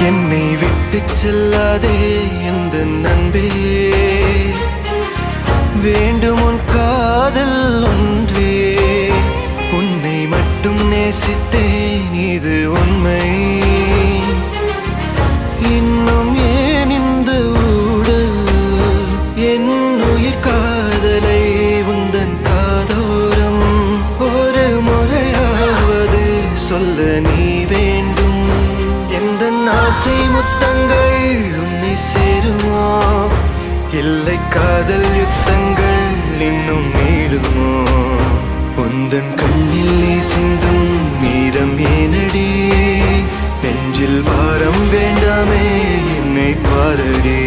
என்னை விட்டு செல்லாதே எந்த நண்பே, வேண்டும் உன் காதல் ஒன்றே. உன்னை மட்டும் நேசித்தேன் இது உண்மை. இன்னும் ஏன் இந்த ஊடல் என் உயிர் காதலை உந்தன் காதோரம் ஒரு முறையாவது சொல்ல நீ வேண்டும். எந்த ஆசை முத்தங்கள் உன்னை சேருமோ, இல்லை காதல் யுத்தங்கள் இன்னும் நீடுமோ. உந்தன் கண்ணில் நீ சிந்தும் நீரம் ஏனடி, நெஞ்சில் பாரம் வேண்டாமே என்னை பாரடி.